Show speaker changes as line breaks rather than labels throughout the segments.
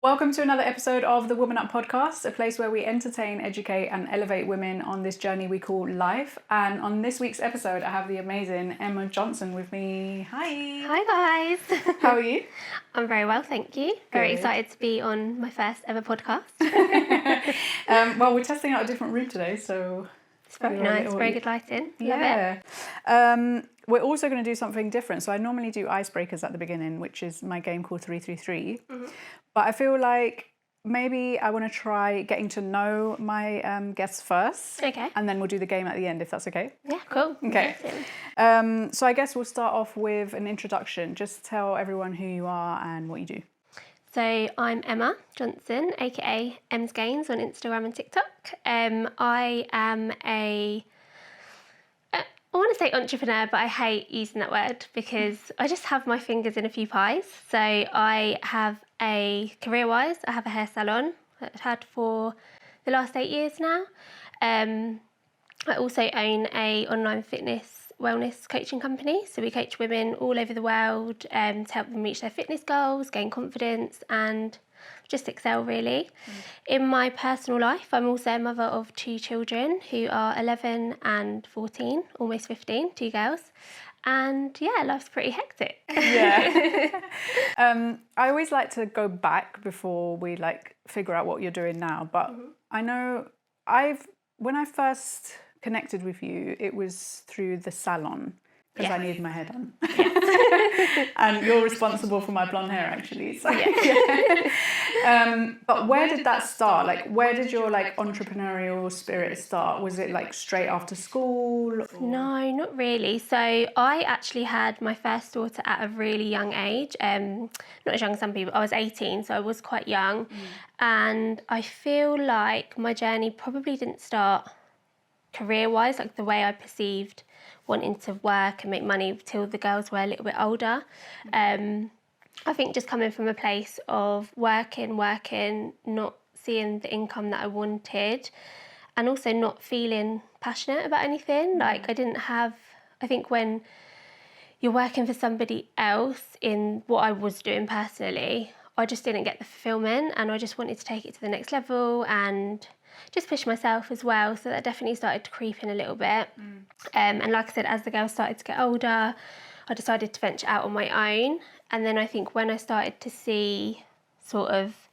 Welcome to another episode of the Woman Up podcast, a place where we entertain, educate, and elevate women on this journey we call life. And on this week's episode, I have the amazing Emma Johnson with me. Hi.
Hi guys.
How are you?
I'm very well, thank you. Very
Good.
excited to be on my first ever podcast.
Well, we're testing out a different room today, so
It's very nice, very good lighting. Love it.
Yeah. We're also going to do something different. So I normally do icebreakers at the beginning, which is my game called 333.
Mm-hmm.
But I feel like maybe I want to try getting to know my guests first.
Okay.
And then we'll do the game at the end, if that's okay.
Yeah, cool.
Okay.
Amazing.
So I guess we'll start off with an introduction. Just tell everyone who you are and what you do.
So I'm Emma Johnson, aka Ems Gaines on Instagram and TikTok. I am I want to say entrepreneur, but I hate using that word because I just have my fingers in a few pies. So I have career-wise, I have a hair salon that I've had for the last 8 years now. I also own a online fitness wellness coaching company. So we coach women all over the world to help them reach their fitness goals, gain confidence and just excel really. In my personal life, I'm also a mother of 2 children who are 11 and 14, almost 15, 2 girls. And yeah, life's pretty hectic.
Yeah. I always like to go back before we figure out what you're doing now. But I know when I first connected with you, it was through the Salon. Because I needed my hair done. And you're responsible for my blonde hair, actually. So, but where did that start? Where did your entrepreneurial spirit start? Was it straight after school? Or?
No, not really. So I actually had my first daughter at a really young age. Not as young as some people. I was 18, so I was quite young. And I feel like my journey probably didn't start career-wise, the way I perceived wanting to work and make money till the girls were a little bit older. I think just coming from a place of working, not seeing the income that I wanted, and also not feeling passionate about anything. I think when you're working for somebody else in what I was doing personally, I just didn't get the fulfillment and I just wanted to take it to the next level and just push myself as well. So that definitely started to creep in a little bit. And like I said, as the girls started to get older, I decided to venture out on my own. And then I think when I started to see sort of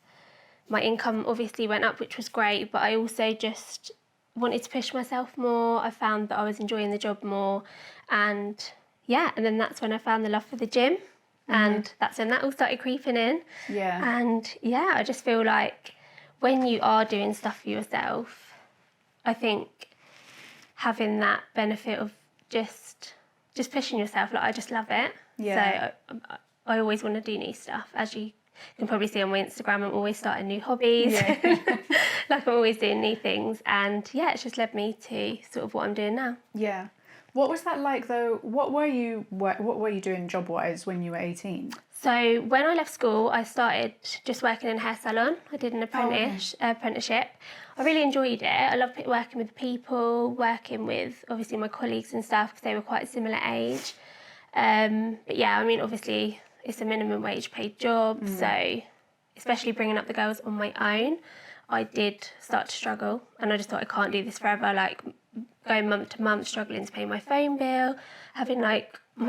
my income obviously went up, which was great, but I also just wanted to push myself more. I found that I was enjoying the job more. And then that's when I found the love for the gym. And that's when that all started creeping in.
Yeah.
And I just feel like when you are doing stuff for yourself, I think having that benefit of just pushing yourself, I just love it.
Yeah.
So I always want to do new stuff. As you can probably see on my Instagram, I'm always starting new hobbies. Yeah. I'm always doing new things. And it's just led me to sort of what I'm doing now.
Yeah. What was that like though? What were you doing job-wise when you were 18?
So when I left school, I started just working in a hair salon. I did an apprenticeship. I really enjoyed it. I loved working with people, working with obviously my colleagues and stuff because they were quite a similar age. But obviously it's a minimum wage paid job. So especially bringing up the girls on my own, I did start to struggle and I just thought I can't do this forever. Going month to month, struggling to pay my phone bill, having my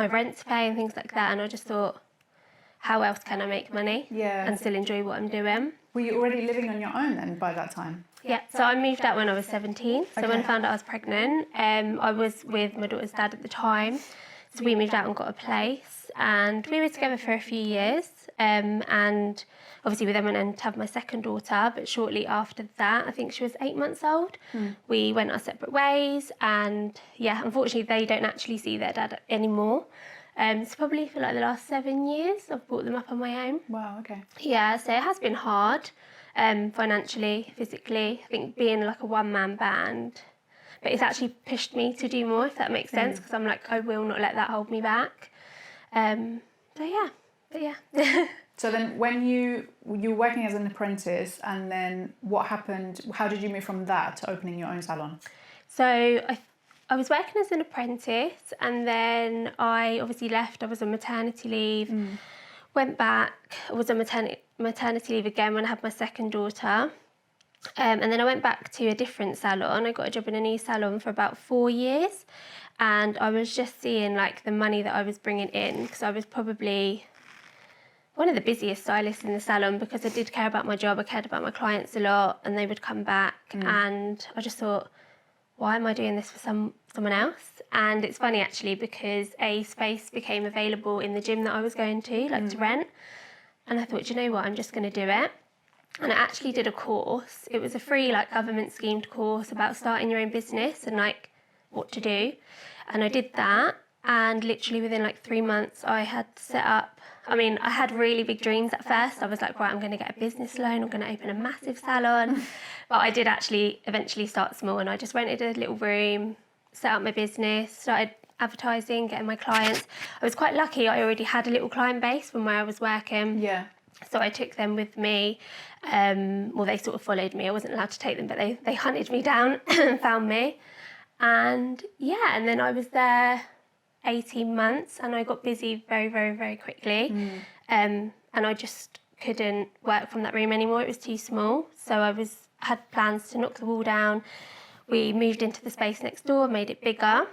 rent to pay and things like that. And I just thought, how else can I make money and still enjoy what I'm doing?
Were you already living on your own then by that time?
Yeah, so I moved out when I was 17. So when I found out I was pregnant, I was with my daughter's dad at the time. So we moved out and got a place and we were together for a few years. And obviously we then went on to have my second daughter, but shortly after that, I think she was 8 months old, we went our separate ways and unfortunately they don't actually see their dad anymore. So probably for the last 7 years, I've brought them up on my own.
Wow, okay.
Yeah, so it has been hard, financially, physically. I think being a one-man band, but it's actually pushed me to do more, if that makes sense, because I'm I will not let that hold me back.
So then when you were working as an apprentice and then what happened, how did you move from that to opening your own salon?
So I was working as an apprentice and then I obviously left. I was on maternity leave. went back, I was on maternity leave again when I had my second daughter. And then I went back to a different salon. I got a job in a new salon for about 4 years. And I was just seeing like the money that I was bringing in, because I was probably one of the busiest stylists in the salon, because I did care about my job, I cared about my clients a lot, and they would come back. And I just thought, why am I doing this for someone else? And it's funny actually, because a space became available in the gym that I was going to, like to rent. And I thought, do you know what, I'm just going to do it. And I actually did a course. It was a free like government schemed course about starting your own business and like what to do. And I did that, and literally within like 3 months I had set up, I mean, I had really big dreams at first. I was like, right, I'm going to get a business loan, I'm going to open a massive salon. But I did actually eventually start small, and I just rented a little room, set up my business, started advertising, getting my clients. I was quite lucky, I already had a little client base from where I was working.
Yeah.
So I took them with me. Well, they sort of followed me. I wasn't allowed to take them, but they hunted me down and found me. And yeah, and then I was there 18 months, and I got busy very, very, very quickly. And I just couldn't work from that room anymore. It was too small. So I had plans to knock the wall down. We moved into the space next door, made it bigger.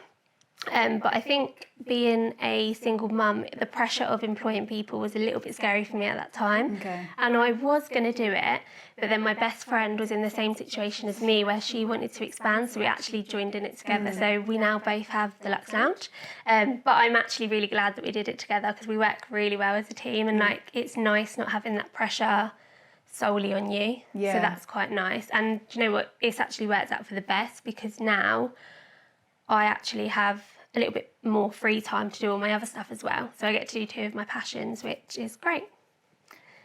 But I think being a single mum, the pressure of employing people was a little bit scary for me at that time.
Okay.
And I was going to do it, but then my best friend was in the same situation as me, where she wanted to expand, so we actually joined in it together. So we now both have the Luxe Lounge. But I'm actually really glad that we did it together, because we work really well as a team, and like it's nice not having that pressure solely on you.
Yeah.
So that's quite nice. And do you know what? It's actually worked out for the best, because now I actually have a little bit more free time to do all my other stuff as well. So I get to do 2 of my passions, which is great.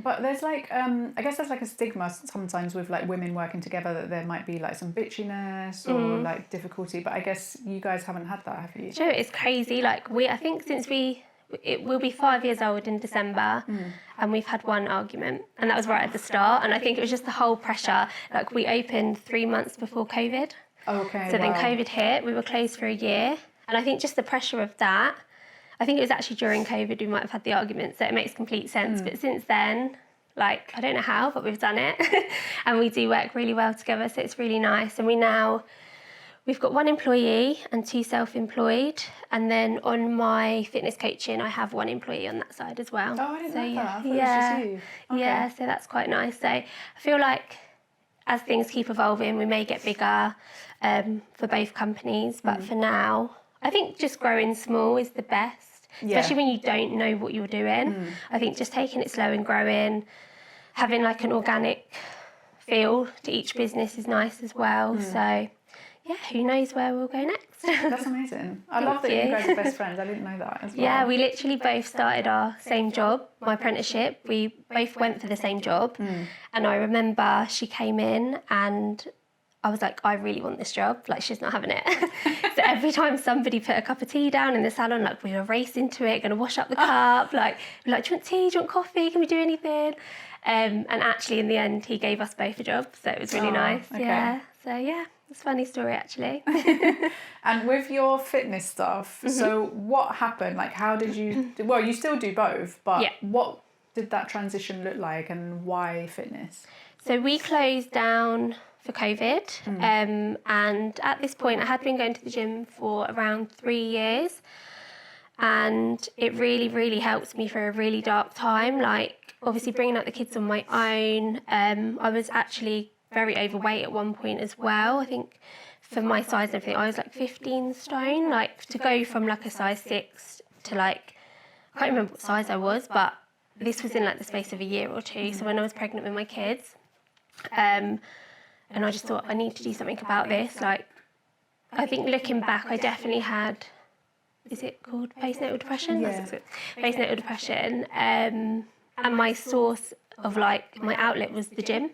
But there's like, I guess there's like a stigma sometimes with like women working together, that there might be like some bitchiness or like difficulty. But I guess you guys haven't had that, have you?
Do you know, it's crazy. Like I think since it will be 5 years old in December, and we've had one argument, and that was right at the start. And I think it was just the whole pressure. Like we opened 3 months before COVID.
Okay.
So then COVID hit, we were closed for a year. And I think just the pressure of that, I think it was actually during COVID we might have had the argument, so it makes complete sense. But since then, like, I don't know how, but we've done it. And we do work really well together, so it's really nice. And we've got 1 employee and 2 self-employed. And then on my fitness coaching, I have 1 employee on that side as well.
Oh, I didn't know that. I thought
yeah,
it was just you. Okay.
Yeah, so that's quite nice. So I feel like as things keep evolving, we may get bigger for both companies. But for now, I think just growing small is the best, especially when you don't know what you're doing. I think just taking it slow and growing, having like an organic feel to each business is nice as well. So yeah, who knows where we'll go next.
That's amazing. I love that you guys are best friends. I didn't know that as well.
Yeah, we literally both started our same job, my apprenticeship. We both went for the same job. And I remember she came in and I was like, I really want this job. Like, she's not having it. So every time somebody put a cup of tea down in the salon, like, we were racing to it, going to wash up the cup. Like, do you want tea? Do you want coffee? Can we do anything? And actually, in the end, he gave us both a job. So it was really nice.
Okay.
Yeah. So, yeah, it's a funny story, actually.
And with your fitness stuff, so what happened? Like, how did you... Well, you still do both, but what did that transition look like, and why fitness?
So we closed down for COVID, and at this point I had been going to the gym for around 3 years, and it really, really helped me for a really dark time. Like, obviously bringing up the kids on my own, I was actually very overweight at one point as well. I think for my size and everything, I was like 15 stone. Like, to go from like a size 6 to like, I can't remember what size I was, but this was in like the space of a year or 2. So when I was pregnant with my kids, and I just thought, I need to do something about this. Like, I think looking back, I definitely had, is it called postnatal depression?
Yeah.
Postnatal depression. And my source of like, my outlet was the gym.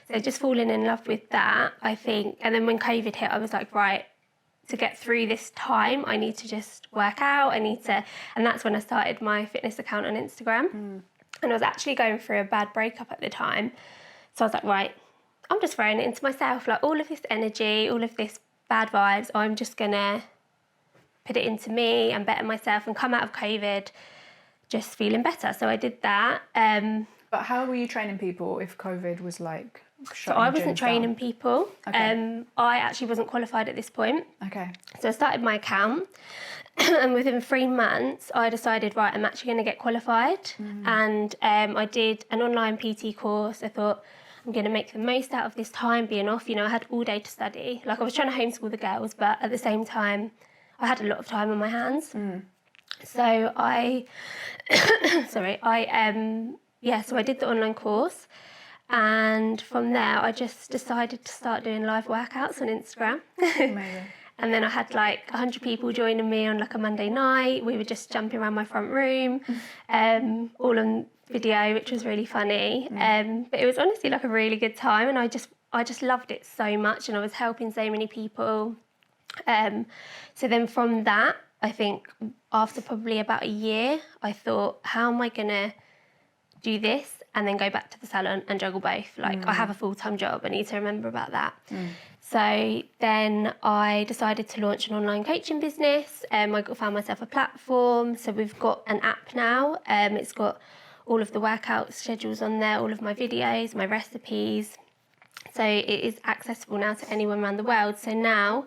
So just falling in love with that, I think. And then when COVID hit, I was like, right, to get through this time, I need to just work out. And that's when I started my fitness account on Instagram. And I was actually going through a bad breakup at the time. So I was like, right, I'm just throwing it into myself. Like, all of this energy, all of this bad vibes, I'm just going to put it into me and better myself and come out of COVID just feeling better. So I did that.
But how were you training people if COVID was like
So I wasn't
gyms
training
down?
people.
Okay.
I actually wasn't qualified at this point.
Okay.
So I started my account and within 3 months I decided, right, I'm actually going to get qualified. And I did an online PT course. I thought, I'm going to make the most out of this time being off. You know, I had all day to study. Like, I was trying to homeschool the girls, but at the same time, I had a lot of time on my hands. So I, so I did the online course. And from there, I just decided to start doing live workouts on Instagram.
Amazing.
And then I had like 100 people joining me on like a Monday night. We were just jumping around my front room, all on video, which was really funny. But it was honestly like a really good time, and I just loved it so much, and I was helping so many people. So then from that, I think after probably about a year, I thought, how am I gonna do this and then go back to the salon and juggle both? Like, I have a full-time job, I need to remember about that. So then I decided to launch an online coaching business. I found myself a platform. So we've got an app now. It's got all of the workout schedules on there, all of my videos, my recipes. So it is accessible now to anyone around the world. So now,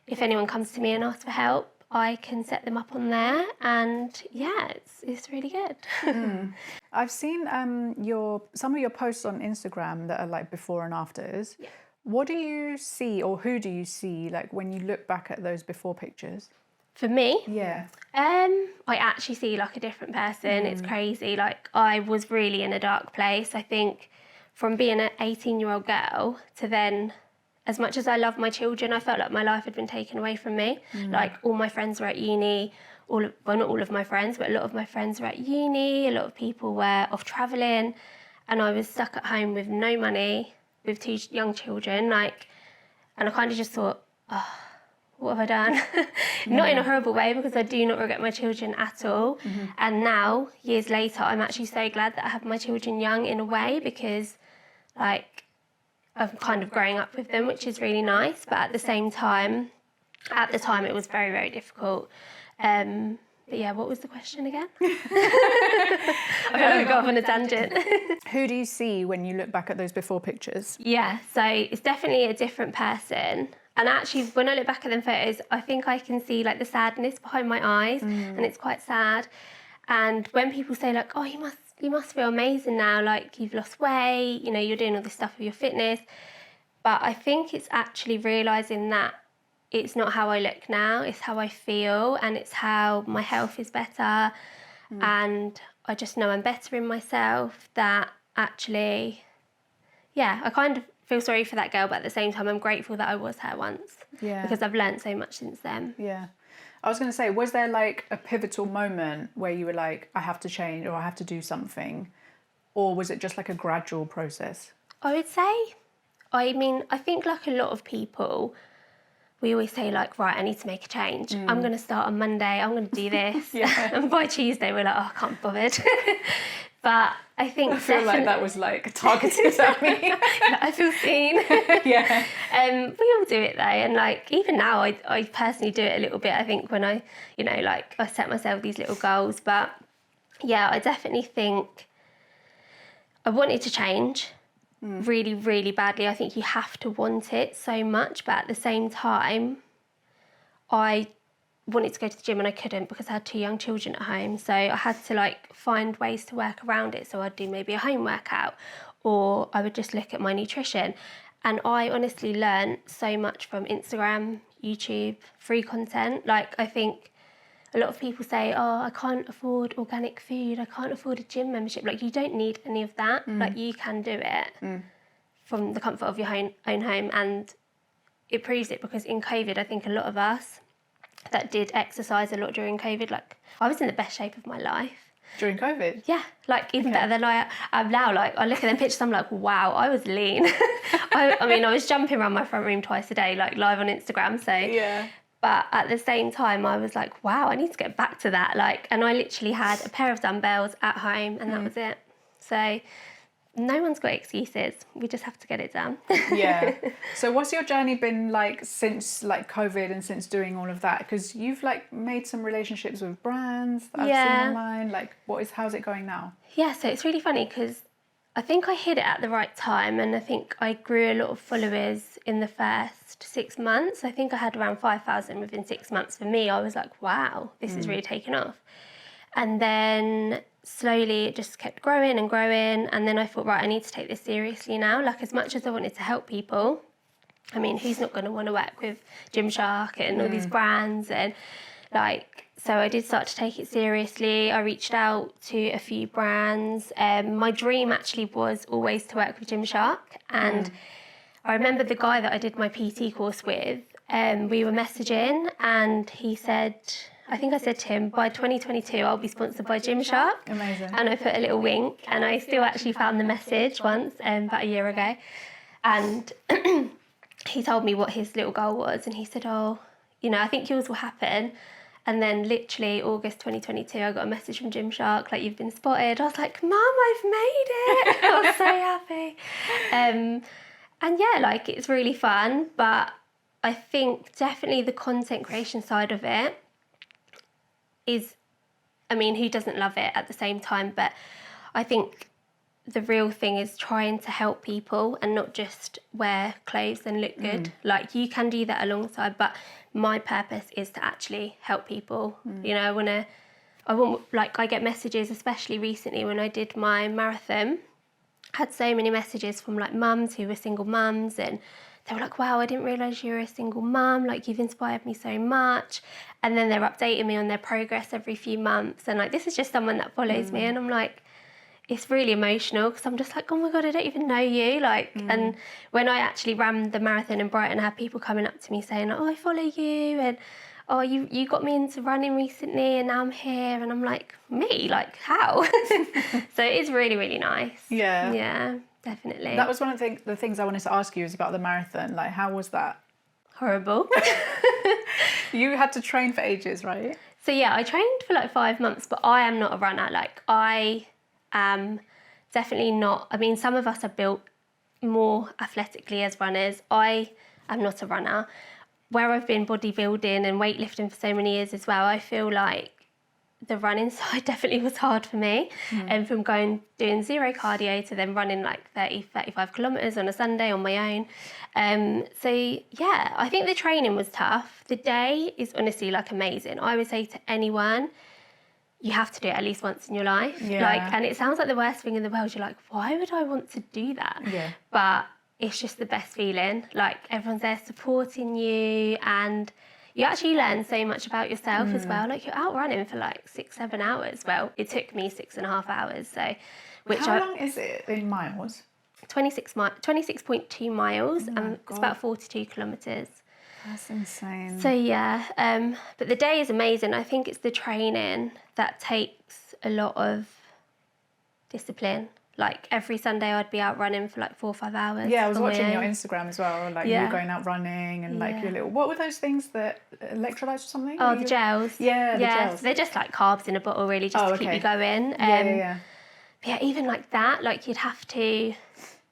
if anyone comes to me and asks for help, I can set them up on there, and yeah, it's really good.
I've seen some of your posts on Instagram that are like before and afters.
Yeah.
What do you see, or who do you see, like when you look back at those before pictures?
For me,
Yeah.
I actually see like a different person. It's crazy. Like, I was really in a dark place. I think from being an 18-year-old girl to then, as much as I love my children, I felt like my life had been taken away from me. Like, all my friends were at uni, well, not all of my friends, but a lot of my friends were at uni, a lot of people were off travelling, and I was stuck at home with no money, with 2 young children, like, and I kind of just thought, oh, what have I done? Not in a horrible way, because I do not regret my children at all. And now, years later, I'm actually so glad that I have my children young in a way, because, like, I'm kind of growing up with them, which is really nice. But at the same time, at the time, it was very, very difficult. But yeah, what was the question again? I feel like we got off on a tangent.
Who do you see when you look back at those before pictures?
Yeah, so it's definitely a different person. And actually, when I look back at them photos, I think I can see like the sadness behind my eyes, and it's quite sad. And when people say like, oh, you must feel amazing now, like you've lost weight, you know, you're doing all this stuff with your fitness. But I think it's actually realising that it's not how I look now, it's how I feel, and it's how my health is better. And I just know I'm better in myself, that actually, yeah, I kind of feel sorry for that girl, but at the same time, I'm grateful that I was her once.
Yeah.
Because I've learnt so much since then.
Yeah. I was going to say, was there like a pivotal moment where you were like, I have to change or I have to do something? Or was it just like a gradual process?
I would say, I think like a lot of people, we always say like, right, I need to make a change. I'm going to start on Monday, I'm going to do this. And by Tuesday, we're like, oh, I can't be bothered. But I think
I feel like that was like targeted at me.
I feel seen.
Yeah.
We all do it though, and like even now, I personally do it a little bit. I think when I set myself these little goals, but yeah, I definitely think I wanted to change really, really badly. I think you have to want it so much, but at the same time, I wanted to go to the gym and I couldn't because I had 2 young children at home. So I had to like find ways to work around it. So I'd do maybe a home workout, or I would just look at my nutrition. And I honestly learned so much from Instagram, YouTube, free content. Like, I think a lot of people say, oh, I can't afford organic food, I can't afford a gym membership. Like, you don't need any of that. Like, you can do it from the comfort of your own home. And it proves it, because in COVID, I think a lot of us that did exercise a lot during COVID, like, I was in the best shape of my life.
During COVID?
Yeah, like even better than I am now. Like, I look at them pictures, I'm like, wow, I was lean. I was jumping around my front room twice a day, like live on Instagram. So
yeah.
But at the same time, I was like, wow, I need to get back to that. Like, and I literally had a pair of dumbbells at home, and that was it. So no one's got excuses. We just have to get it done.
Yeah. So what's your journey been like since like COVID and since doing all of that? Because you've like made some relationships with brands that I've seen online. Like how's it going now?
Yeah, so it's really funny because I think I hit it at the right time, and I think I grew a lot of followers in the first 6 months. I think I had around 5,000 within 6 months. For me, I was like, wow, this is really taken off. And then slowly it just kept growing and growing. And then I thought, right, I need to take this seriously now. Like, as much as I wanted to help people, I mean, who's not going to want to work with Gymshark and all these brands? And like, so I did start to take it seriously. I reached out to a few brands. My dream actually was always to work with Gymshark. And I remember the guy that I did my PT course with, we were messaging, and he said, I think I said to him, by 2022, I'll be sponsored by Gymshark.
Amazing.
And I put a little wink, and I still actually found the message once, about a year ago. And he told me what his little goal was, and he said, oh, you know, I think yours will happen. And then literally August 2022, I got a message from Gymshark, like, you've been spotted. I was like, Mum, I've made it. I was so happy. And yeah, like, it's really fun. But I think definitely the content creation side of it is, I mean, who doesn't love it at the same time? But I think the real thing is trying to help people and not just wear clothes and look good. Like, you can do that alongside, but my purpose is to actually help people. You know, I get messages, especially recently when I did my marathon, I had so many messages from like mums who were single mums, and they were like, wow, I didn't realise you were a single mum, like, you've inspired me so much. And then they're updating me on their progress every few months, and like, this is just someone that follows me, and I'm like, it's really emotional because I'm just like, oh my God, I don't even know you. Like, and when I actually ran the marathon in Brighton, I had people coming up to me saying, oh, I follow you, and oh, you got me into running recently, and now I'm here. And I'm like, me? Like, how? So it is really, really nice.
Yeah.
Yeah, definitely.
That was one of the things I wanted to ask you is about the marathon. Like, how was that?
Horrible.
You had to train for ages, right?
So yeah, I trained for like 5 months, but I am not a runner. Like, I am definitely not. I mean, some of us are built more athletically as runners. I am not a runner. Where I've been bodybuilding and weightlifting for so many years as well, I feel like the running side definitely was hard for me. And from doing zero cardio to then running like 35 kilometres on a Sunday on my own. So yeah, I think the training was tough. The day is honestly like amazing. I would say to anyone, you have to do it at least once in your life.
Yeah.
Like, and it sounds like the worst thing in the world. You're like, why would I want to do that?
Yeah.
But it's just the best feeling. Like, everyone's there supporting you, and you actually learn so much about yourself as well. Like, you're out running for like 6-7 hours. Well, it took me 6.5 hours. So,
How long is it in miles?
26.2 miles, and it's about 42 kilometres.
That's insane.
So yeah, but the day is amazing. I think it's the training that takes a lot of discipline. Like, every Sunday I'd be out running for like 4 or 5 hours.
Yeah, I was
on my
watching your
own.
Instagram as well, like
Yeah.
you going out running and like your little, what were those things, that electrolytes or something?
Oh, the gels.
Yeah, the
yeah,
gels.
so they're just like carbs in a bottle, really, just to keep you going.
Yeah.
But yeah, even like that, like, you'd have to.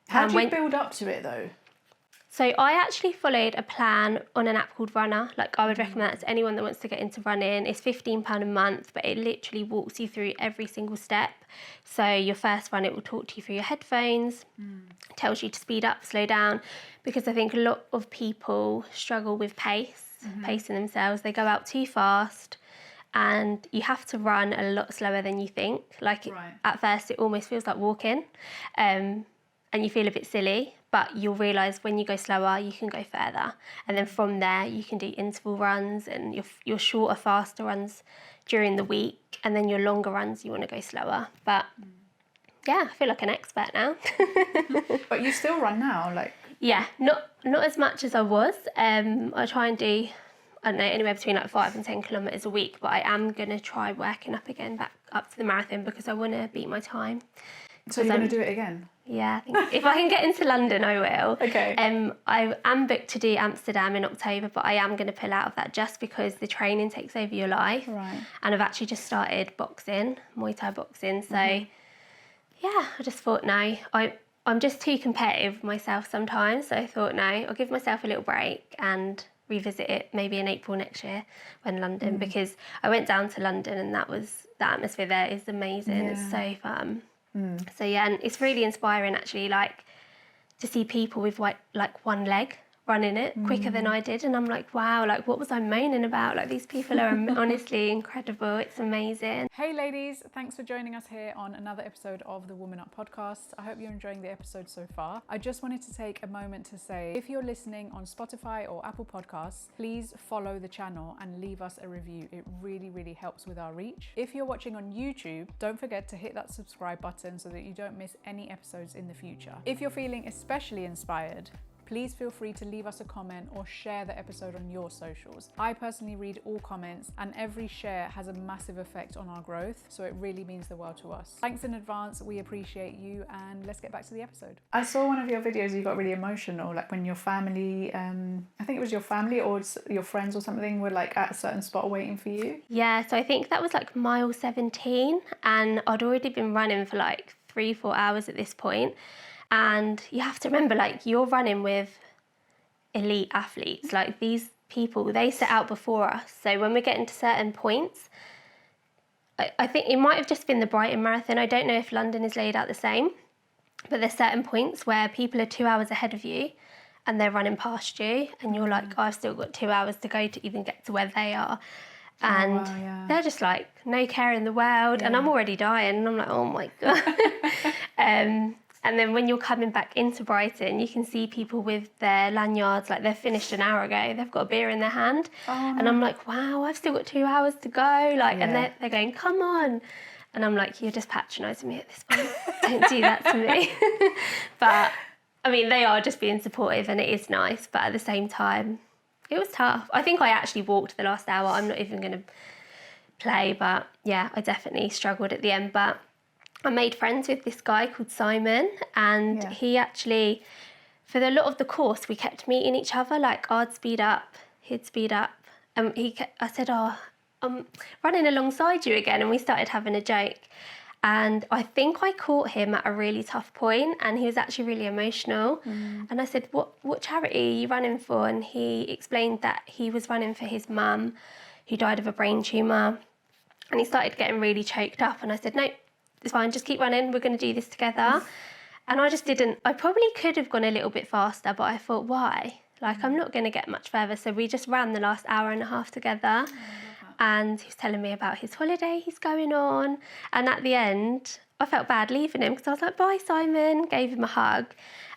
How do you build up to it though?
So I actually followed a plan on an app called Runner. Like, I would recommend that to anyone that wants to get into running. It's £15 a month, but it literally walks you through every single step. So your first run, it will talk to you through your headphones, tells you to speed up, slow down, because I think a lot of people struggle with pacing themselves. They go out too fast, and you have to run a lot slower than you think. Like, at first, it almost feels like walking, and you feel a bit silly. But you'll realise when you go slower, you can go further. And then from there, you can do interval runs and your shorter, faster runs during the week. And then your longer runs, you want to go slower. But yeah, I feel like an expert now.
But you still run now, like?
Yeah, not as much as I was. I try and do, I don't know, anywhere between like 5 and 10 kilometres a week. But I am going to try working back up to the marathon, because I want to beat my time.
So you're going to do it again?
Yeah, I think if I can get into London, I will.
Okay.
I am booked to do Amsterdam in October, but I am going to pull out of that just because the training takes over your life.
Right.
And I've actually just started boxing, Muay Thai boxing. So, yeah, yeah, I just thought, no, I'm just too competitive myself sometimes. So I thought, no, I'll give myself a little break and revisit it maybe in April next year when London, because I went down to London and the atmosphere there is amazing. It's so fun. So yeah, and it's really inspiring actually, like to see people with like one leg running it quicker than I did, and I'm like, wow, like what was I moaning about? Like these people are honestly incredible. It's amazing.
Hey ladies, thanks for joining us here on another episode of the Woman Up podcast. I hope you're enjoying the episode so far. I just wanted to take a moment to say, if you're listening on Spotify or Apple Podcasts, please follow the channel and leave us a review. It really, really helps with our reach. If you're watching on YouTube, don't forget to hit that subscribe button so that you don't miss any episodes in the future. If you're feeling especially inspired, please feel free to leave us a comment or share the episode on your socials. I personally read all comments, and every share has a massive effect on our growth, so it really means the world to us. Thanks in advance, we appreciate you, and let's get back to the episode. I saw one of your videos, you got really emotional, like when your family, I think it was your family or your friends or something, were like at a certain spot waiting for you.
Yeah, so I think that was like mile 17, and I'd already been running for like 3-4 hours at this point. And you have to remember, like, you're running with elite athletes. Like, these people, they set out before us. So when we're getting to certain points, I think it might have just been the Brighton Marathon. I don't know if London is laid out the same, but there's certain points where people are 2 hours ahead of you and they're running past you, and you're like, oh, I've still got 2 hours to go to even get to where they are. And they're just like, no care in the world. And I'm already dying, and I'm like, oh my God. And then when you're coming back into Brighton, you can see people with their lanyards, like they've finished an hour ago, they've got a beer in their hand. And I'm like, wow, I've still got 2 hours to go. Like, and they're going, come on. And I'm like, you're just patronising me at this point. Don't do that to me. But, I mean, they are just being supportive, and it is nice. But at the same time, it was tough. I think I actually walked the last hour. I'm not even going to play. But, yeah, I definitely struggled at the end. But I made friends with this guy called Simon, and he actually, for a lot of the course, we kept meeting each other. Like, I'd speed up, he'd speed up, and I said, oh, I'm running alongside you again, and we started having a joke. And I think I caught him at a really tough point, and he was actually really emotional. And I said, what charity are you running for? And he explained that he was running for his mum, who died of a brain tumour, and he started getting really choked up. And I said, no, it's fine, just keep running, we're going to do this together. And I just didn't. I probably could have gone a little bit faster, but I thought, why? Like, I'm not going to get much further. So we just ran the last hour and a half together. And he was telling me about his holiday he's going on. And at the end, I felt bad leaving him, because I was like, bye, Simon, gave him a hug.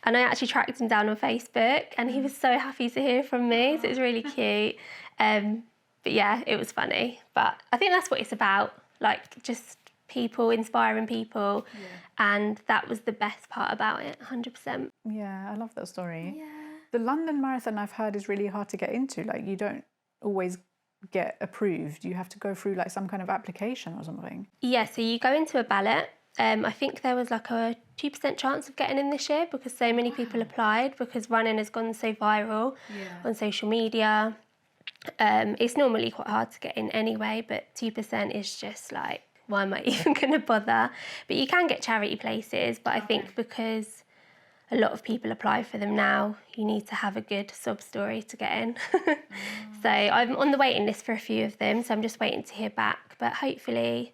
And I actually tracked him down on Facebook, and he was so happy to hear from me. So it was really cute. But yeah, it was funny. But I think that's what it's about, like, just people, inspiring people. And that was the best part about it, 100%.
Yeah, I love that story. The London Marathon, I've heard, is really hard to get into. Like, you don't always get approved. You have to go through like some kind of application or something.
Yeah, so you go into a ballot. I think there was like a 2% chance of getting in this year, because so many people applied, because running has gone so viral on social media. It's normally quite hard to get in anyway, but 2% is just like, why am I even going to bother? But you can get charity places, but I think because a lot of people apply for them now, you need to have a good sob story to get in. So I'm on the waiting list for a few of them, so I'm just waiting to hear back. But hopefully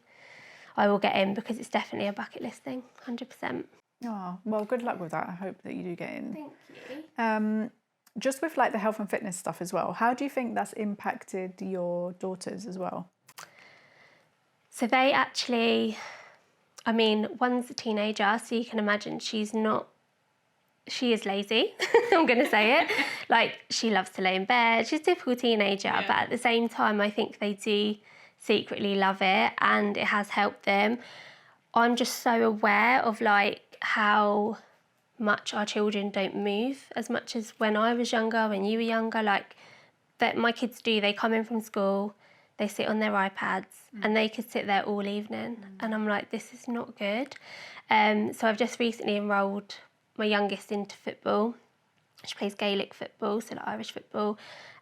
I will get in, because it's definitely a bucket list thing, 100%.
Oh, well, good luck with that. I hope that you do get in.
Thank you.
Just with like the health and fitness stuff as well, how do you think that's impacted your daughters as well?
So they actually, I mean, one's a teenager, so you can imagine she is lazy, I'm going to say it. Like, she loves to lay in bed. She's a typical teenager, but at the same time, I think they do secretly love it, and it has helped them. I'm just so aware of, like, how much our children don't move as much as when I was younger, when you were younger. Like, that my kids do, they come in from school, they sit on their iPads, and they could sit there all evening. And I'm like, this is not good. So I've just recently enrolled my youngest into football. She plays Gaelic football, so like Irish football.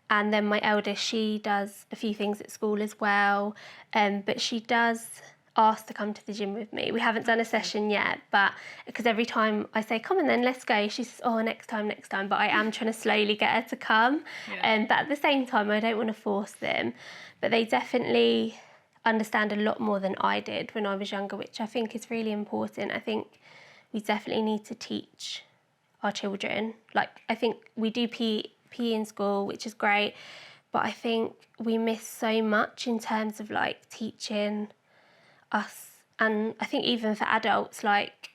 And then my eldest, she does a few things at school as well. But she does asked to come to the gym with me. We haven't done a session yet, but because every time I say, come on then, let's go, she says, oh, next time. But I am trying to slowly get her to come. But at the same time, I don't want to force them. But they definitely understand a lot more than I did when I was younger, which I think is really important. I think we definitely need to teach our children. Like, I think we do PE in school, which is great, but I think we miss so much in terms of like teaching us. And I think even for adults, like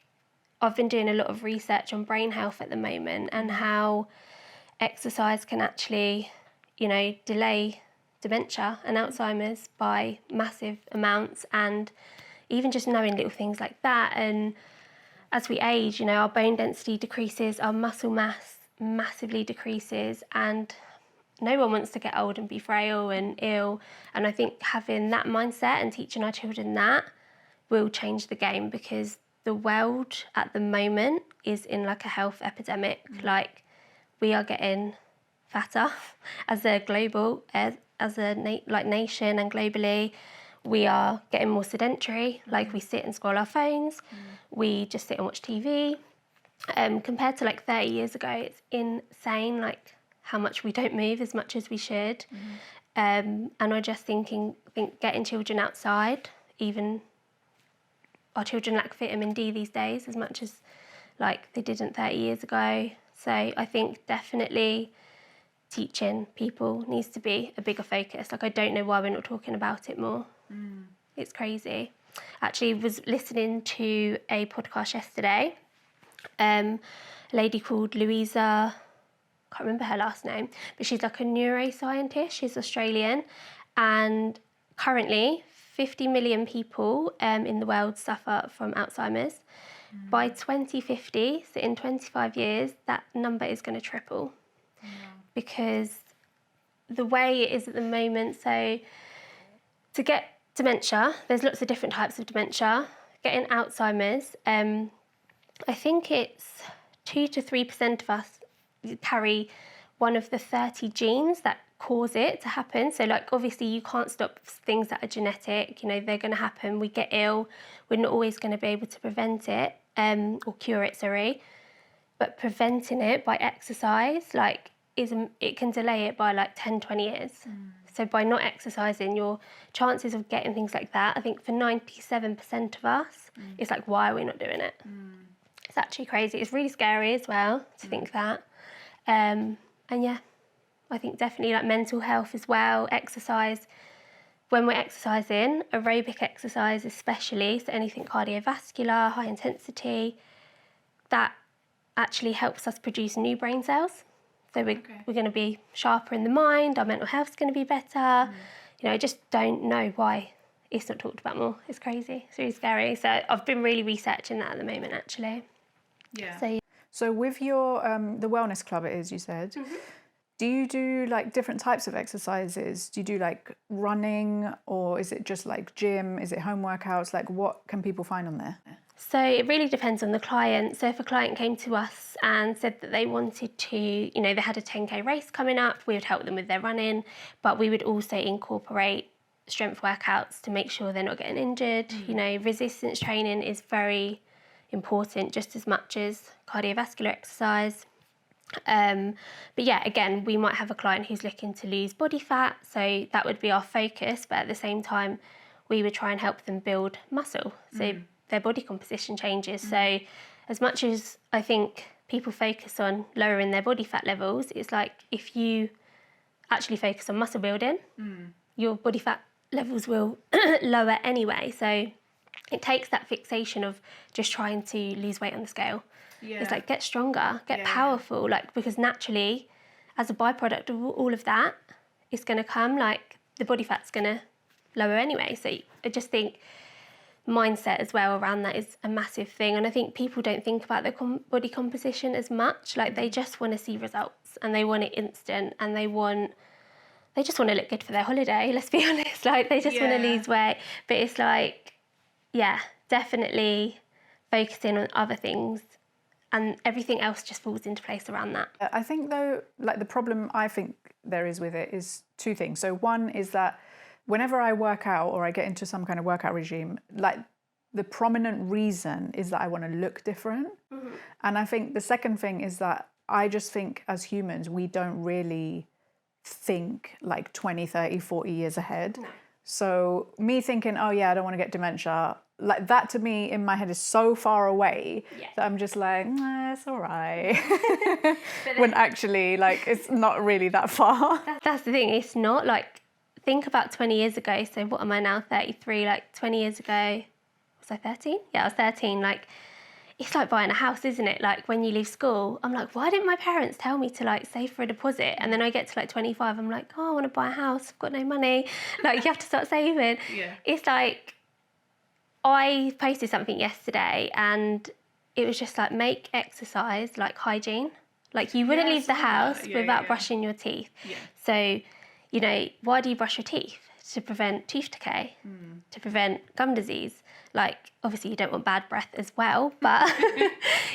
I've been doing a lot of research on brain health at the moment and how exercise can actually, delay dementia and Alzheimer's by massive amounts, and even just knowing little things like that. And as we age, our bone density decreases, our muscle mass massively decreases, and no one wants to get old and be frail and ill. And I think having that mindset and teaching our children that will change the game, because the world at the moment is in like a health epidemic. Like, we are getting fatter as a global, as a nation, and globally. We are getting more sedentary. Like, we sit and scroll our phones. We just sit and watch TV. Compared to like 30 years ago, it's insane, like how much we don't move as much as we should. And I just think getting children outside, even our children lack vitamin D these days as much as like they didn't 30 years ago. So I think definitely teaching people needs to be a bigger focus. Like, I don't know why we're not talking about it more. It's crazy. Actually, was listening to a podcast yesterday. A lady called Louisa, can't remember her last name, but she's like a neuroscientist. She's Australian, and currently 50 million people in the world suffer from Alzheimer's. By 2050, so in 25 years, that number is going to triple. Because the way it is at the moment, so to get dementia, there's lots of different types of dementia. Getting Alzheimer's, I think it's 2 to 3% of us carry one of the 30 genes that cause it to happen. So like, obviously you can't stop things that are genetic, they're going to happen. We get ill, we're not always going to be able to prevent it, or cure it, sorry. But preventing it by exercise, like, it can delay it by like 10, 20 years. So by not exercising, your chances of getting things like that, I think for 97% of us, it's like, why are we not doing it? It's actually crazy. It's really scary as well to think that. And yeah, I think definitely like mental health as well, exercise. When we're exercising, aerobic exercise especially, so anything cardiovascular, high intensity, that actually helps us produce new brain cells. So we're going to be sharper in the mind, our mental health's going to be better. I just don't know why it's not talked about more. It's crazy. It's really scary. So I've been really researching that at the moment, actually.
Yeah. So with your, the wellness club it is, you said, do you do like different types of exercises? Do you do like running, or is it just like gym? Is it home workouts? Like, what can people find on there?
So it really depends on the client. So if a client came to us and said that they wanted to, they had a 10K race coming up, we would help them with their running, but we would also incorporate strength workouts to make sure they're not getting injured. Resistance training is very important, just as much as cardiovascular exercise. But yeah, again, we might have a client who's looking to lose body fat, so that would be our focus, but at the same time, we would try and help them build muscle. So their body composition changes. So as much as I think people focus on lowering their body fat levels, it's like, if you actually focus on muscle building, your body fat levels will lower anyway. So it takes that fixation of just trying to lose weight on the scale. It's like, get stronger, get powerful, like, because naturally, as a byproduct of all of that, it's going to come, like, the body fat's going to lower anyway. So I just think mindset as well around that is a massive thing. And I think people don't think about their body composition as much. Like, they just want to see results, and they want it instant, and they just want to look good for their holiday, let's be honest. Like, they just want to lose weight. But it's like, yeah, definitely focusing on other things, and everything else just falls into place around that.
I think though, like, the problem I think there is with it is two things. So one is that whenever I work out or I get into some kind of workout regime, like the prominent reason is that I want to look different. And I think the second thing is that I just think as humans, we don't really think like 20, 30, 40 years ahead. No. So me thinking, oh yeah, I don't want to get dementia, like that to me in my head is so far away that I'm just like, nah, it's all right. When actually, like, it's not really that far.
That's the thing, it's not like, think about 20 years ago. So what am I now, 33? Like 20 years ago, was I 13? Yeah, I was 13. Like, it's like buying a house, isn't it? Like when you leave school, I'm like, why didn't my parents tell me to like save for a deposit? And then I get to like 25, I'm like, oh, I want to buy a house, I've got no money. Like, you have to start saving. Yeah. It's like, I posted something yesterday and it was just like, make exercise like hygiene. Like you wouldn't leave the house without brushing your teeth. Yeah. So, you know, why do you brush your teeth? To prevent tooth decay, to prevent gum disease. Like, obviously you don't want bad breath as well, but,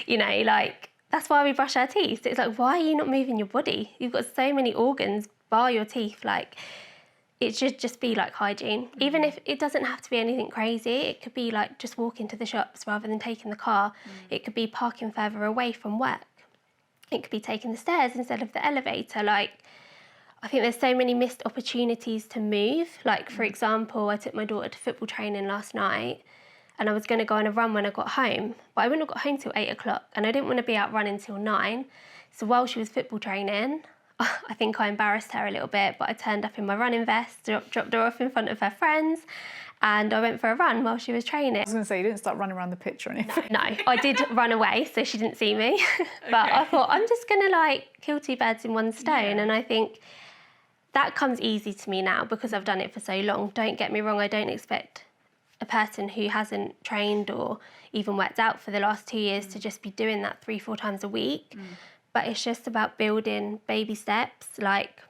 you know, like, that's why we brush our teeth. It's like, why are you not moving your body? You've got so many organs, bar your teeth. Like, it should just be like hygiene. Even if it doesn't have to be anything crazy, it could be like just walking to the shops rather than taking the car. It could be parking further away from work. It could be taking the stairs instead of the elevator. Like, I think there's so many missed opportunities to move. Like, for example, I took my daughter to football training last night and I was going to go on a run when I got home, but I wouldn't have got home till 8 o'clock and I didn't want to be out running till 9. So while she was football training, I think I embarrassed her a little bit, but I turned up in my running vest, dropped her off in front of her friends, and I went for a run while she was training. I
was going to say, you didn't start running around the pitch or anything.
No, I did run away, so she didn't see me. But I thought, I'm just going to like kill two birds in one stone. And I think that comes easy to me now because I've done it for so long. Don't get me wrong, I don't expect a person who hasn't trained or even worked out for the last 2 years to just be doing that 3-4 times a week. But it's just about building baby steps. Like,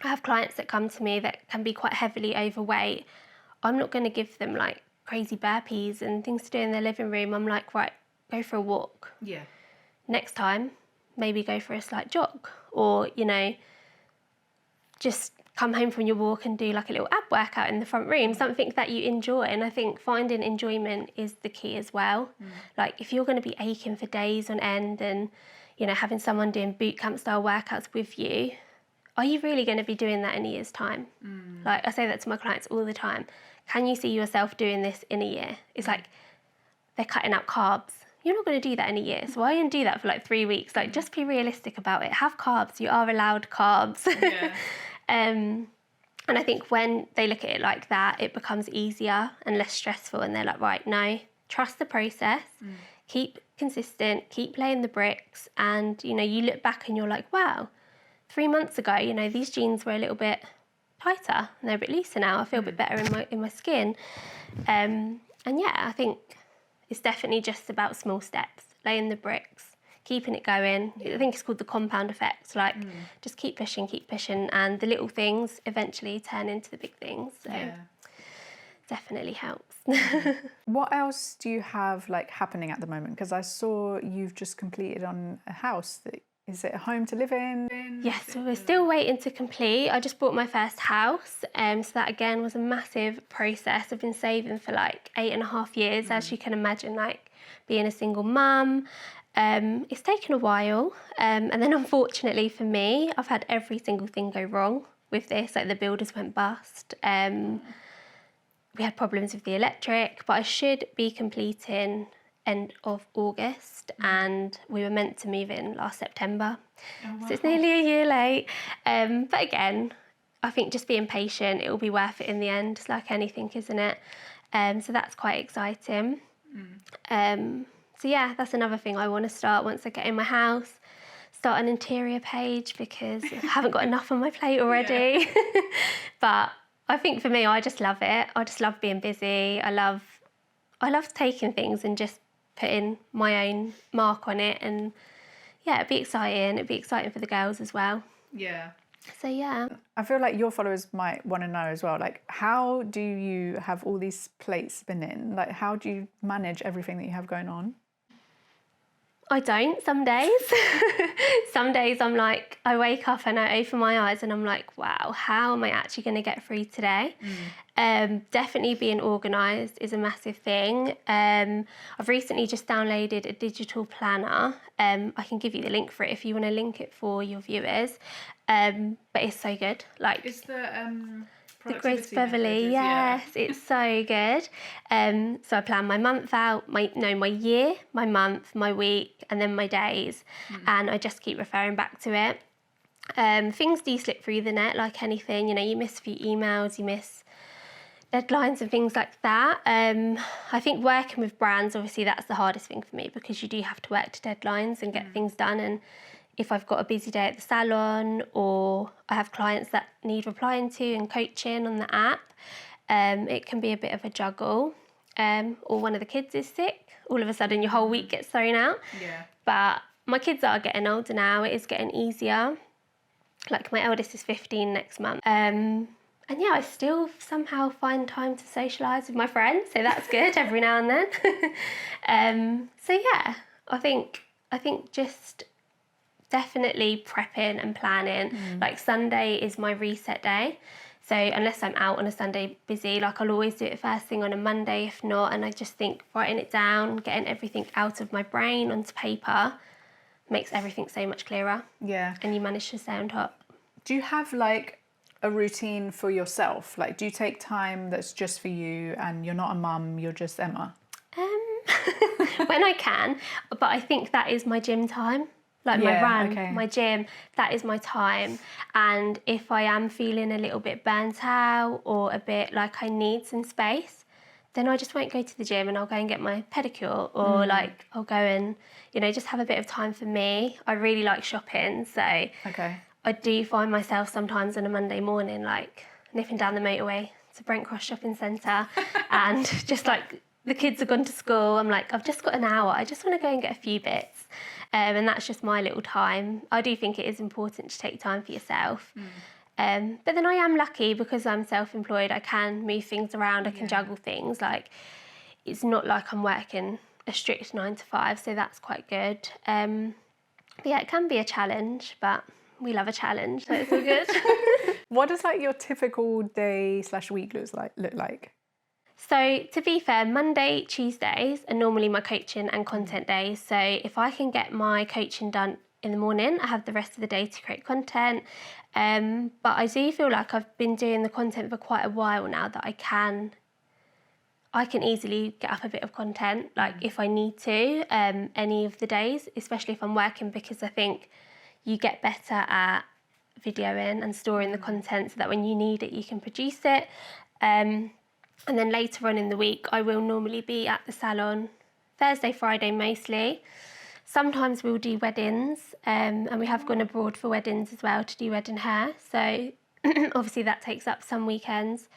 I have clients that come to me that can be quite heavily overweight. I'm not going to give them like crazy burpees and things to do in their living room. I'm like, right, go for a walk. Yeah. Next time, maybe go for a slight jog, or, you know, just come home from your walk and do like a little ab workout in the front room, something that you enjoy. And I think finding enjoyment is the key as well. Like, if you're going to be aching for days on end and, you know, having someone doing boot camp style workouts with you, are you really going to be doing that in a year's time? Like, I say that to my clients all the time. Can you see yourself doing this in a year? It's like, they're cutting out carbs. You're not going to do that in a year. So why are you going to do that for like 3 weeks? Like, just be realistic about it. Have carbs. You are allowed carbs. Yeah. And I think when they look at it like that, it becomes easier and less stressful. And they're like, right, no, trust the process. Keep consistent, keep laying the bricks. And, you know, you look back and you're like, wow, 3 months ago, you know, these jeans were a little bit tighter and they're a bit looser now. I feel a bit better in my skin. And yeah, I think it's definitely just about small steps, laying the bricks, keeping it going. I think it's called the compound effect. Like, just keep pushing, and the little things eventually turn into the big things. So definitely helps.
What else do you have like happening at the moment? Because I saw you've just completed on a house. Is it a home to live in?
Yes, so we're still waiting to complete. I just bought my first house, so that again was a massive process. I've been saving for like 8.5 years, as you can imagine, like being a single mum. It's taken a while, and then unfortunately for me, I've had every single thing go wrong with this. Like, the builders went bust. We had problems with the electric, but I should be completing end of August, and we were meant to move in last September. Oh, wow. So it's nearly a year late. But again, I think just being patient, it will be worth it in the end. It's like anything, isn't it? So that's quite exciting. So yeah, that's another thing I want to start once I get in my house. Start an interior page, because I haven't got enough on my plate already. But I think for me, I just love it. I just love being busy. I love taking things and just putting my own mark on it. And yeah, it'd be exciting. It'd be exciting for the girls as well. Yeah. So yeah.
I feel like your followers might want to know as well, like, how do you have all these plates spinning? Like, how do you manage everything that you have going on?
I don't some days. Some days I'm like, I wake up and I open my eyes and I'm like, wow, how am I actually going to get through today? Definitely being organised is a massive thing. I've recently just downloaded a digital planner. I can give you the link for it if you want to link it for your viewers. But it's so good. Like,
It's the
Grace Beverly, yes, it's so good. So I plan my month out, my year, my month, my week, and then my days, and I just keep referring back to it. Things do slip through the net, like anything. You miss a few emails, you miss deadlines and things like that. I think working with brands, obviously, that's the hardest thing for me because you do have to work to deadlines and get things done. And if I've got a busy day at the salon or I have clients that need replying to and coaching on the app, it can be a bit of a juggle. Or one of the kids is sick, all of a sudden your whole week gets thrown out.
Yeah.
But my kids are getting older now, it is getting easier. Like my eldest is 15 next month. And yeah, I still somehow find time to socialise with my friends, so that's good every now and then. So yeah, I think just definitely prepping and planning. Like Sunday is my reset day. So unless I'm out on a Sunday busy, like I'll always do it first thing on a Monday if not. And I just think writing it down, getting everything out of my brain onto paper makes everything so much clearer.
Yeah.
And you manage to stay on top.
Do you have like a routine for yourself? Like, do you take time that's just for you and you're not a mum, you're just Emma?
When I can, but I think that is my gym time. Like my run, my gym, that is my time. And if I am feeling a little bit burnt out or a bit like I need some space, then I just won't go to the gym and I'll go and get my pedicure or like I'll go and, just have a bit of time for me. I really like shopping, so I do find myself sometimes on a Monday morning like nipping down the motorway to Brent Cross Shopping Centre and just like the kids have gone to school, I'm like, I've just got an hour, I just want to go and get a few bits. And that's just my little time. I do think it is important to take time for yourself. But then I am lucky because I'm self-employed, I can move things around, I can juggle things. Like, it's not like I'm working a strict 9 to 5, so that's quite good. But yeah, it can be a challenge, but we love a challenge, so it's all good.
What does like your typical day / week look like?
So to be fair, Monday, Tuesdays are normally my coaching and content days. So if I can get my coaching done in the morning, I have the rest of the day to create content. But I do feel like I've been doing the content for quite a while now that I can easily get up a bit of content, like if I need to, any of the days, especially if I'm working, because I think you get better at videoing and storing the content so that when you need it, you can produce it. And then later on in the week, I will normally be at the salon, Thursday, Friday mostly. Sometimes we'll do weddings, and we have gone abroad for weddings as well to do wedding hair. So obviously that takes up some weekends.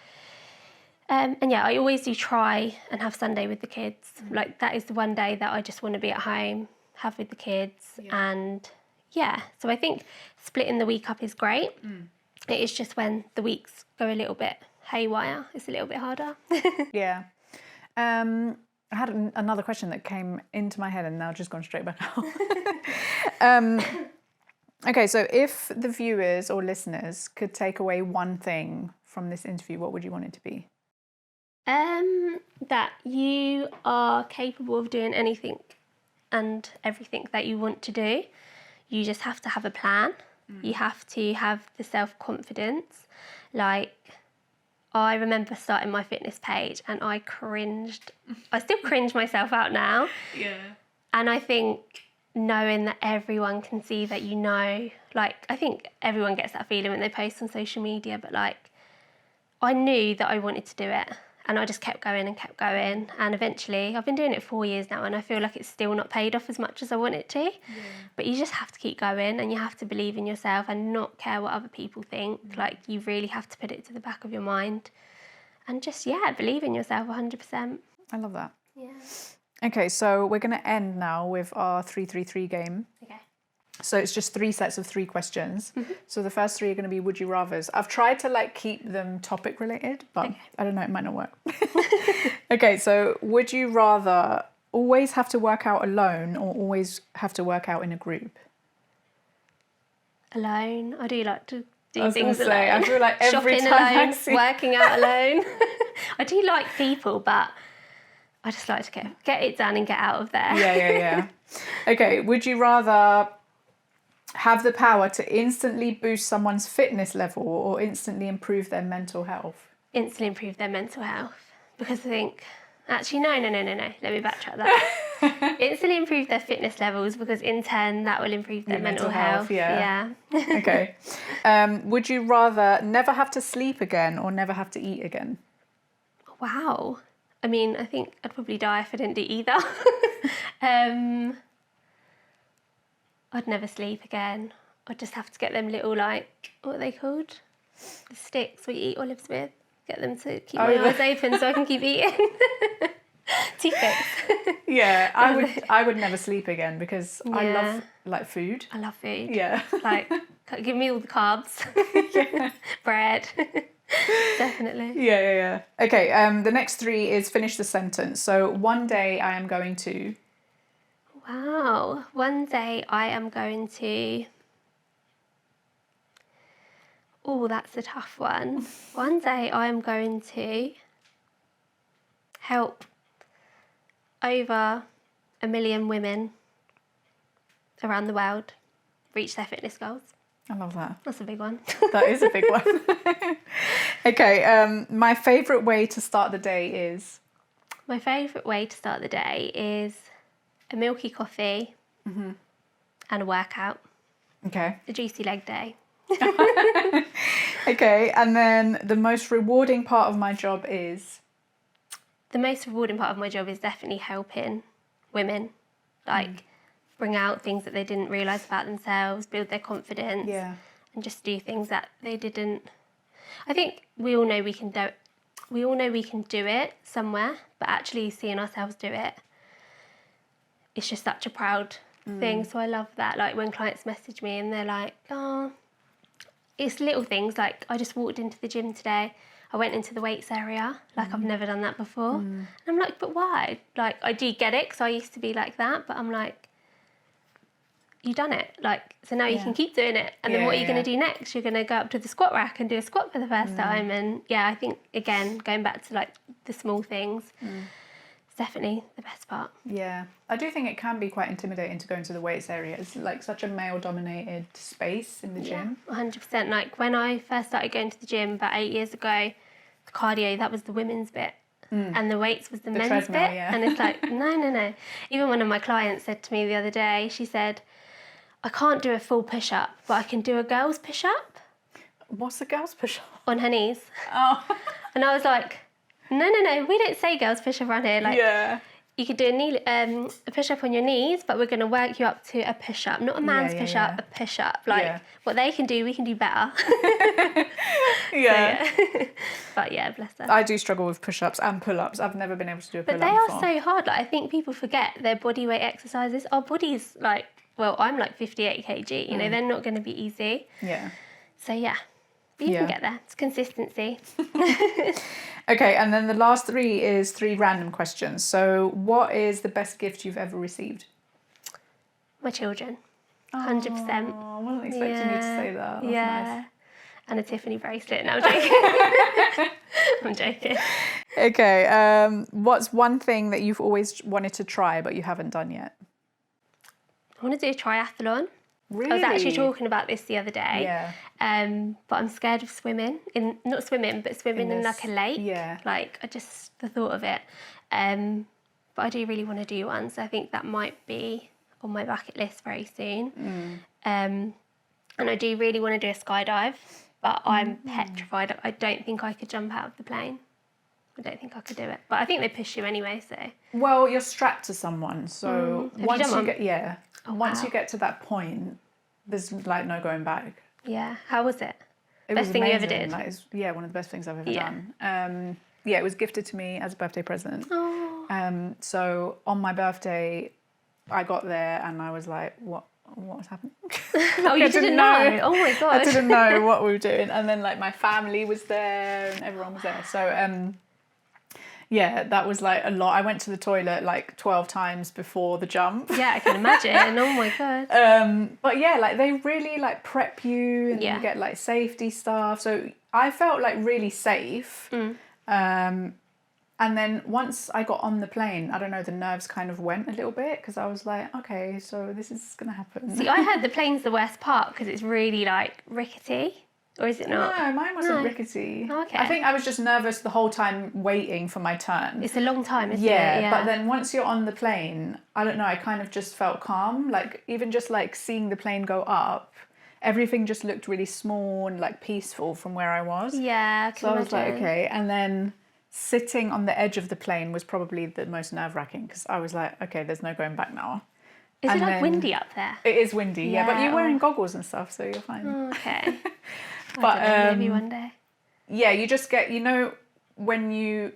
And yeah, I always do try and have Sunday with the kids. Like that is the one day that I just want to be at home, have with the kids. And yeah, so I think splitting the week up is great. It is just when the weeks go a little bit haywire, it's a little bit harder.
Yeah. I had another question that came into my head and now just gone straight back out. Okay, so if the viewers or listeners could take away one thing from this interview, what would you want it to be?
That you are capable of doing anything and everything that you want to do. You just have to have a plan. You have to have the self-confidence. Like, I remember starting my fitness page and I cringed. I still cringe myself out now.
Yeah.
And I think knowing that everyone can see that like, I think everyone gets that feeling when they post on social media, but like, I knew that I wanted to do it. And I just kept going and kept going. And eventually, I've been doing it 4 years now and I feel like it's still not paid off as much as I want it to. Yeah. But you just have to keep going and you have to believe in yourself and not care what other people think. Like, you really have to put it to the back of your mind. And just, believe in yourself 100%.
I love that.
Yeah.
Okay, so we're going to end now with our 3-3-3 game.
Okay.
So it's just 3 sets of 3 questions. So the first 3 are going to be would you rathers. I've tried to like keep them topic related, but I don't know, it might not work. Okay, so would you rather always have to work out alone or always have to work out in a group?
Alone. I do like to do
I was
things
gonna say,
alone.
I feel like every
Shopping
time I
alone,
see-
working out alone. I do like people, but I just like to get it done and get out of there.
Yeah. Okay, would you rather have the power to instantly boost someone's fitness level or instantly improve their mental health?
Instantly improve their mental health. Because I think, actually, no. Let me backtrack that. Instantly improve their fitness levels because in turn that will improve their
Your
mental health. Yeah.
Okay. Would you rather never have to sleep again or never have to eat again?
Wow. I mean, I think I'd probably die if I didn't do either. I'd never sleep again. I'd just have to get them little, like, what are they called? The sticks we eat olives with. Get them to keep my eyes open so I can keep eating. Toothpicks.
Yeah, I would never sleep again because I love like food.
I love food.
Yeah.
Like, give me all the carbs. Bread. Definitely.
Yeah. Okay, the next three is finish the sentence. So one day I am going to...
Wow. One day I am going to... Oh, that's a tough one. One day I am going to help over 1 million women around the world reach their fitness goals.
I love that.
That's a big one.
That is a big one. Okay, my favourite way to start the day is...
My favourite way to start the day is a milky coffee and a workout.
Okay.
A juicy leg day.
Okay, and then the most rewarding part of my job is...
The most rewarding part of my job is definitely helping women, like bring out things that they didn't realise about themselves, build their confidence, and just do things that they didn't. I think we all know we can do. We all know we can do it somewhere, but actually seeing ourselves do it, it's just such a proud thing. So I love that. Like when clients message me and they're like, "Oh, it's little things like I just walked into the gym today. I went into the weights area, like I've never done that before." And I'm like, but why? Like, I do get it because I used to be like that, but I'm like, you done it. Like, so now you can keep doing it. And then what are you going to do next? You're going to go up to the squat rack and do a squat for the first time. And yeah, I think, again, going back to like the small things, it's definitely the best part.
Yeah, I do think it can be quite intimidating to go into the weights area. It's like such a male-dominated space in the gym.
100%. Like when I first started going to the gym about 8 years ago, the cardio, that was the women's bit. And the weights was the men's
treadmill,
bit.
yeah.
And it's like, no. Even one of my clients said to me the other day, she said, I can't do a full push-up, but I can do a girl's push-up.
What's a girl's push-up?
On her knees.
Oh.
And I was like, no, we don't say girls push-up around here. Like, you could do a push-up on your knees, but we're going to work you up to a push-up. Not a man's push-up, a push-up. Like, what they can do, we can do better. But yeah, bless her.
I do struggle with push-ups and pull-ups. I've never been able to do a pull-up
But they
before.
are so hard. Like, I think people forget their body weight exercises. Our bodies, like, well, I'm like 58 kg. You know, they're not going to be easy.
Yeah.
So yeah, but you can get there. It's consistency.
Okay, and then the last three is 3 random questions. So what is the best gift you've ever received?
My children. 100%.
Oh, I wasn't expecting you to say that. That's nice.
And a Tiffany bracelet. No, I'm joking. I'm joking.
Okay, what's one thing that you've always wanted to try but you haven't done yet?
I want to do a triathlon.
Really?
I was actually talking about this the other day.
Yeah.
But I'm scared of swimming. Not swimming, but swimming in like a lake.
Yeah.
Like, the thought of it. But I do really want to do one. So I think that might be on my bucket list very soon. And I do really want to do a skydive, but I'm petrified. I don't think I could jump out of the plane. I don't think I could do it. But I think they push you anyway, so.
Well, you're strapped to someone, so once you get once you get to that point, there's like no going back.
Yeah. How was it?
It
Best
was
thing you
amazing.
ever did?
Like, it's, one of the best things I've ever done. It was gifted to me as a birthday present.
Oh.
So on my birthday, I got there and I was like, what was happening?
Oh, you didn't know? Oh my gosh.
I didn't know what we were doing. And then like my family was there and everyone was there. So Yeah, that was like a lot. I went to the toilet like 12 times before the jump.
Yeah, I can imagine. Oh my God.
But yeah, like they really like prep you and
Yeah.
you get like safety stuff. So I felt like really safe. And then once I got on the plane, I don't know, the nerves kind of went a little bit because I was like, okay, so this is going to happen.
See, I heard the plane's the worst part because it's really like rickety. Or is it not?
No, mine wasn't rickety.
Oh, okay.
I think I was just nervous the whole time waiting for my turn.
It's a long time, isn't it?
Yeah, but then once you're on the plane, I don't know, I kind of just felt calm. Like even just like seeing the plane go up, everything just looked really small and like peaceful from where I was.
Yeah, I can
So I was like,
imagine.
okay. And then sitting on the edge of the plane was probably the most nerve-wracking because I was like, okay, there's no going back now.
Is
And
it like
then-
windy up there?
It is windy, yeah, but
Yeah.
you're wearing goggles and stuff, so you're fine.
Oh, okay.
But,
I don't know, maybe one day.
Yeah, you just get, you know, when you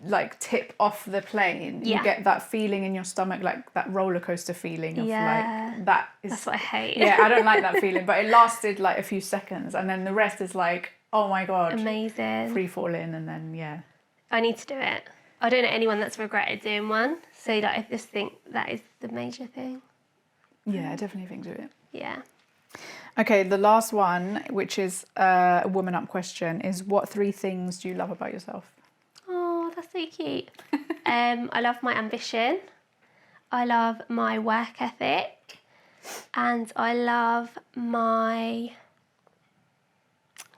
like tip off the plane, you
Yeah.
get that feeling in your stomach, like that roller coaster feeling of
Yeah.
like, that is...
That's what I hate.
Yeah, I don't like that feeling, but it lasted like a few seconds and then the rest is like, oh my God,
Amazing.
free falling and then, yeah.
I need to do it. I don't know anyone that's regretted doing one. So like, I just think that is the major thing.
Yeah, I definitely think do it.
Yeah.
Okay, the last one, which is a woman up question, is what 3 things do you love about yourself?
Oh, that's so cute. I love my ambition. I love my work ethic. And I love my...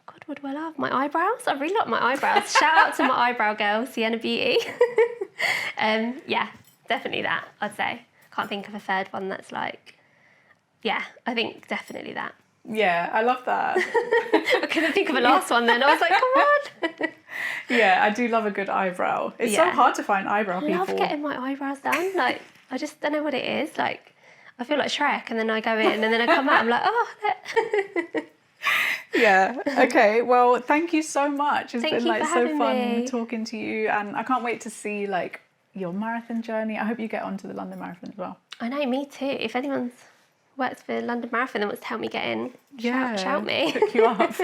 God, what do I love? My eyebrows. I really like my eyebrows. Shout out to my eyebrow girl, Sienna Beauty. Yeah, definitely that, I'd say. Can't think of a third one that's like... Yeah, I think definitely that.
Yeah, I love that.
I couldn't think of a last one then. I was like, come on.
Yeah, I do love a good eyebrow. It's so
Yeah.
hard to find eyebrow
I
people.
love getting my eyebrows done. Like, I just don't know what it is. Like, I feel like Shrek, and then I go in, and then I come out, I'm like, oh, look.
Yeah. Okay. Well, thank you so much. It's
Thank
been
you
like
for
so
having
fun
me.
talking to you, and I can't wait to see like your marathon journey. I hope you get onto the London Marathon as well.
I know, me too. If anyone's works for London Marathon and wants to help me get in, shout me.
Hook you up.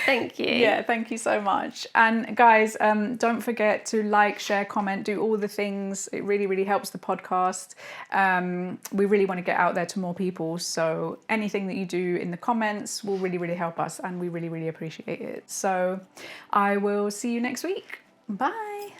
Thank you.
Yeah, thank you so much. And guys, don't forget to like, share, comment, do all the things. It really, really helps the podcast. We really want to get out there to more people. So anything that you do in the comments will really, really help us. And we really, really appreciate it. So I will see you next week. Bye.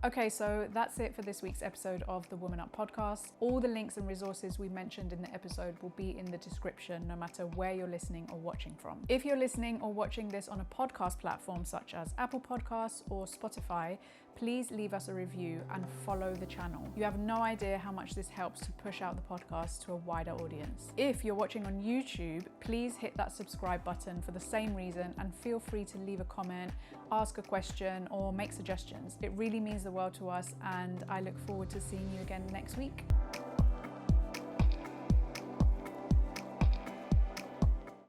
Okay, so that's it for this week's episode of the Woman Up podcast. All the links and resources we mentioned in the episode will be in the description, no matter where you're listening or watching from. If you're listening or watching this on a podcast platform such as Apple Podcasts or Spotify, please leave us a review and follow the channel. You have no idea how much this helps to push out the podcast to a wider audience. If you're watching on YouTube, please hit that subscribe button for the same reason and feel free to leave a comment, ask a question, or make suggestions. It really means the world to us, and I look forward to seeing you again next week.